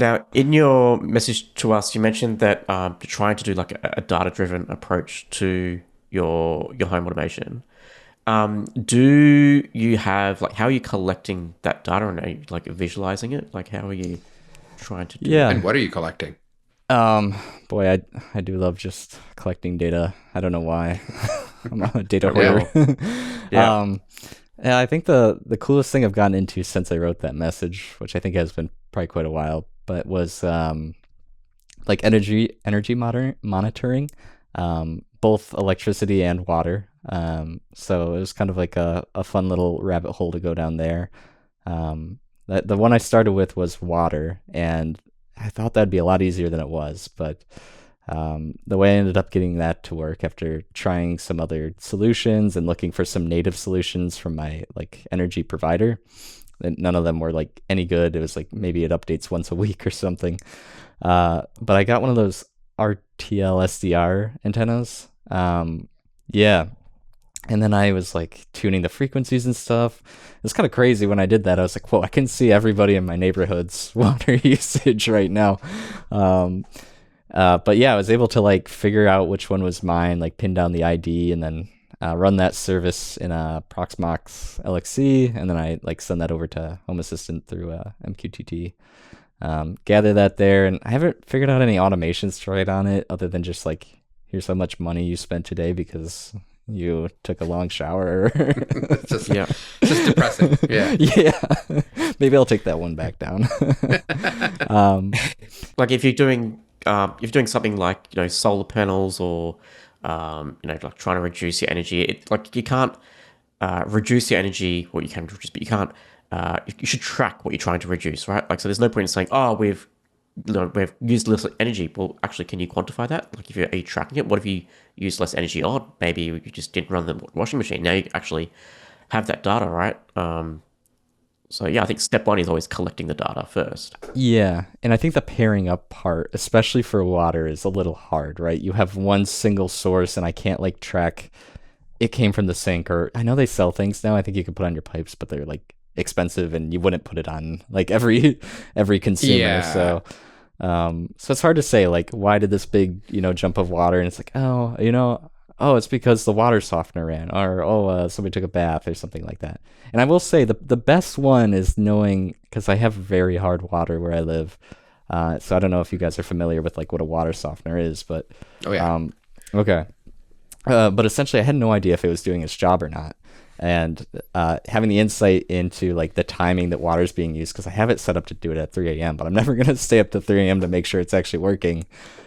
Now, in your message to us, you mentioned that you're trying to do like a data-driven approach to your home automation. Do you have like how are you collecting that data and are you like visualizing it? Like how are you trying to do Yeah. that? And what are you collecting? Boy, I do love just collecting data. I don't know why. I'm a data Don't we hoarder. all? Yeah. Yeah, I think the coolest thing I've gotten into since I wrote that message, which I think has been probably quite a while, but was like energy monitoring, both electricity and water. So it was kind of like a fun little rabbit hole to go down there. The one I started with was water, and I thought that'd be a lot easier than it was, but the way I ended up getting that to work after trying some other solutions and looking for some native solutions from my like energy provider, and none of them were like any good. It was like maybe it updates once a week or something. But I got one of those RTL-SDR antennas. Yeah, and then I was like tuning the frequencies and stuff. It was kind of crazy when I did that. I was like, whoa, I can see everybody in my neighborhood's water usage right now. Um, but yeah, I was able to like figure out which one was mine, like pin down the ID and then run that service in a Proxmox LXC. And then I like send that over to Home Assistant through MQTT. Gather that there. And I haven't figured out any automations to write on it other than just like, here's how much money you spent today because you took a long shower. It's just, Yeah. it's just depressing. Yeah. Yeah. Maybe I'll take that one back down. um, Like if you're doing something like solar panels or like trying to reduce your energy, like you can't reduce your energy. Well, you can reduce, but you can't. You should track what you're trying to reduce, right? Like so, there's no point in saying, "Oh, we've used less energy." Well, actually, can you quantify that? Like, are you tracking it? What if you used less energy? Oh, maybe you just didn't run the washing machine. Now you actually have that data, right? So yeah, I think step one is always collecting the data first. Yeah, and I think the pairing up part, especially for water, is a little hard, right? You have one single source, and I can't like track it came from the sink, or I know they sell things now. I think you can put on your pipes, but they're like expensive, and you wouldn't put it on like every consumer. Yeah. So it's hard to say like why did this big jump of water, and it's like oh it's because the water softener ran, or somebody took a bath or something like that. And I will say the best one is knowing, because I have very hard water where I live. So I don't know if you guys are familiar with like what a water softener is, but Oh, yeah. okay. But essentially, I had no idea if it was doing its job or not. And having the insight into like the timing that water is being used, because I have it set up to do it at 3 a.m., but I'm never going to stay up to 3 a.m. to make sure it's actually working.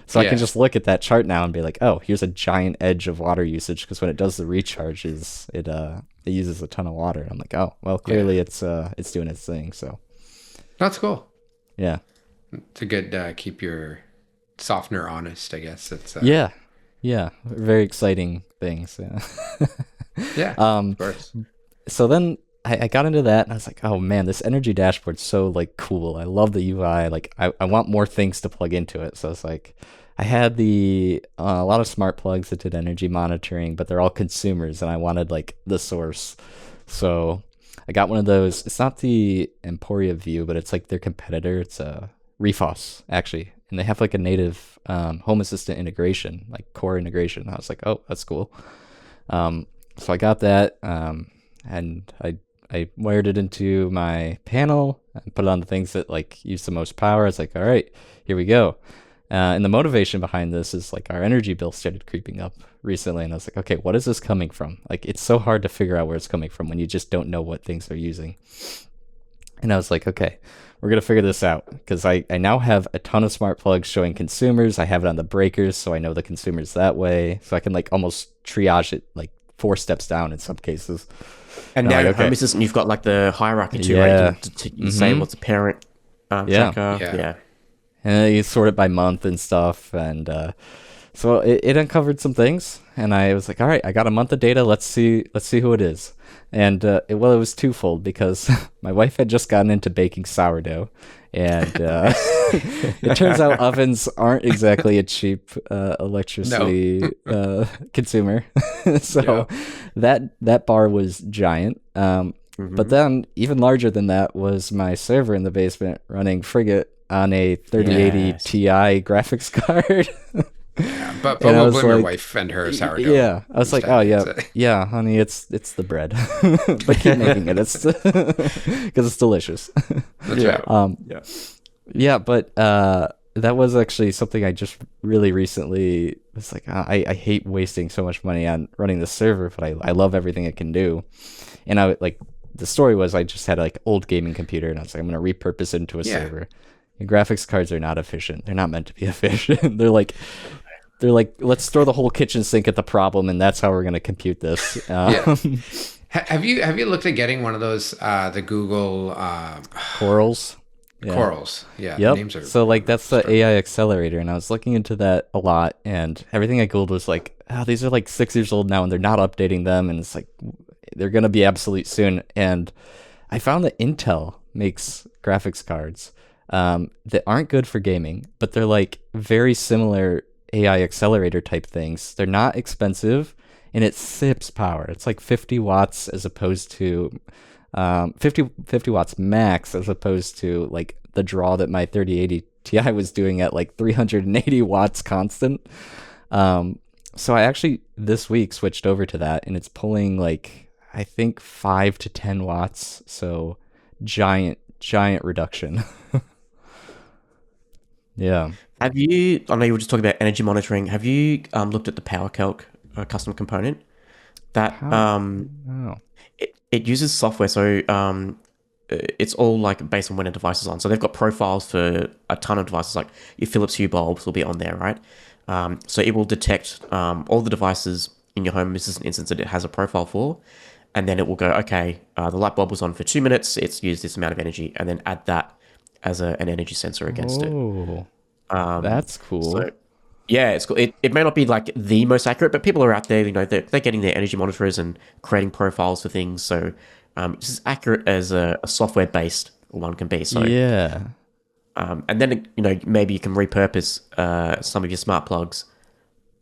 So I can Yeah. just look at that chart now and be like, oh, here's a giant edge of water usage, because when it does the recharges, it uses a ton of water. And I'm like, oh, well, clearly it's doing its thing. So That's cool. yeah. It's a good keep your softener honest, I guess. It's Yeah, very exciting things. Yeah. yeah, Um, of course. so then I got into that and I was like, oh man, this energy dashboard's so like cool. I love the UI. Like I want more things to plug into it. So it's like I had a lot of smart plugs that did energy monitoring, but they're all consumers and I wanted like the source. So I got one of those. It's not the Emporia View, but it's like their competitor. It's a Refos actually. And they have like a native Home Assistant integration, like core integration. I was like, oh, that's cool. So I got that, and I wired it into my panel and put it on the things that like use the most power. I was like, all right, here we go. And the motivation behind this is like our energy bill started creeping up recently, and I was like, okay, what is this coming from? Like, it's so hard to figure out where it's coming from when you just don't know what things they're using. And I was like, okay, we're going to figure this out, because I now have a ton of smart plugs showing consumers. I have it on the breakers, so I know the consumers that way. So I can like almost triage it like 4 steps down in some cases. And I'm now like, in okay. Home Assistant, you've got like the hierarchy too, Yeah. right? You say Mhm. what's a parent Yeah. tracker. Yeah. Yeah. And then you sort it by month and stuff. And so it uncovered some things. And I was like, all right, I got a month of data. Let's see who it is. And it was twofold, because my wife had just gotten into baking sourdough. And it turns out ovens aren't exactly a cheap electricity consumer. So that bar was giant. But then, even larger than that was my server in the basement running Frigate on a 3080 Yes. Ti graphics card. Yeah, but And I we'll was blame your like, wife and her sourdough. yeah, I was like, oh instead. yeah, yeah, honey, it's the bread, but keep making it. It's because it's delicious. That's Yeah. right. Yeah. Yeah, but that was actually something I just really recently was like, I hate wasting so much money on running the server, but I love everything it can do. And I like the story was I just had like old gaming computer, and I was like, I'm gonna repurpose it into a Yeah. server. And graphics cards are not efficient. They're not meant to be efficient. They're like, let's throw the whole kitchen sink at the problem, and that's how we're gonna compute this. Yeah. Have you looked at getting one of those the Google Corals. Yeah. Corals? Yeah, the Yep. names are So like that's the strange. AI accelerator, and I was looking into that a lot, and everything I googled was like, these are like 6 years old now, and they're not updating them, and it's like they're gonna be obsolete soon. And I found that Intel makes graphics cards that aren't good for gaming, but they're like very similar AI accelerator type things. They're not expensive, and it sips power. It's like 50 watts as opposed to 50 watts max, as opposed to like the draw that my 3080 Ti was doing at like 380 watts constant. So I actually this week switched over to that, and it's pulling like I think 5 to 10 watts. So giant reduction. Yeah. Have you? I know you were just talking about energy monitoring. Have you looked at the Power Calc custom component? That Oh. it uses software, so it's all like based on when a device is on. So they've got profiles for a ton of devices, like your Philips Hue bulbs will be on there, right? So it will detect all the devices in your home. This is an instance that it has a profile for, and then it will go, okay, the light bulb was on for 2 minutes. It's used this amount of energy, and then add that as an energy sensor against it. Oh, that's cool. So yeah, it's cool. It may not be like the most accurate, but people are out there, you know, they're getting their energy monitors and creating profiles for things. So it's as accurate as a software based one can be. So Yeah. and then you know maybe you can repurpose some of your smart plugs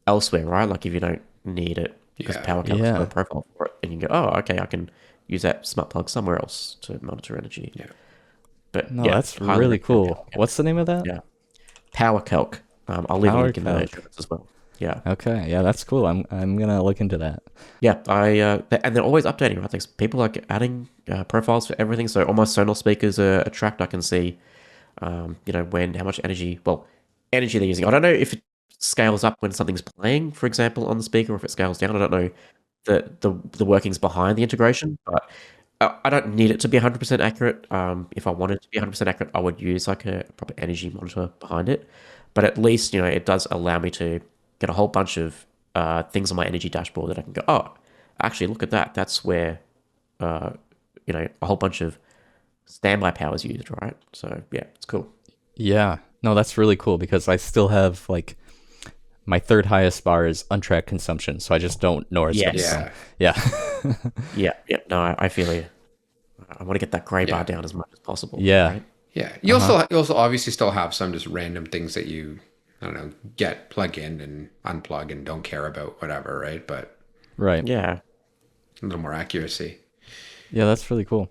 elsewhere, right? Like if you don't need it because Yeah. Power Calc's Yeah. got a profile for it, and you go, oh, okay, I can use that smart plug somewhere else to monitor energy. Yeah. But No, yeah, that's highly really recommend cool. Power Calc. What's the name of that? Yeah, Power Calc. I'll leave a Power link in the Calc. show notes as well. Yeah. Okay, yeah, that's cool. I'm gonna look into that. Yeah, and they're always updating, right? Like people like adding profiles for everything. So all my Sonos speakers are tracked. I can see, you know, how much energy they're using. I don't know if it scales up when something's playing, for example, on the speaker, or if it scales down. I don't know the workings behind the integration, but I don't need it to be 100% accurate. If I wanted it to be 100% accurate, I would use like a proper energy monitor behind it. But at least, you know, it does allow me to get a whole bunch of things on my energy dashboard that I can go, oh, actually, look at that. That's where, you know, a whole bunch of standby power is used, right? So, yeah, it's cool. Yeah, no, that's really cool because I still have like my third highest bar is untracked consumption, so I just don't know where it's coming Yeah. from. Yeah. Yeah. No, I feel you. I want to get that gray bar Yeah. down as much as possible. Yeah. Right? Yeah. You also obviously still have some just random things that you, I don't know, plug in and unplug and don't care about, whatever, right? But Right. Yeah. a little more accuracy. Yeah, that's really cool.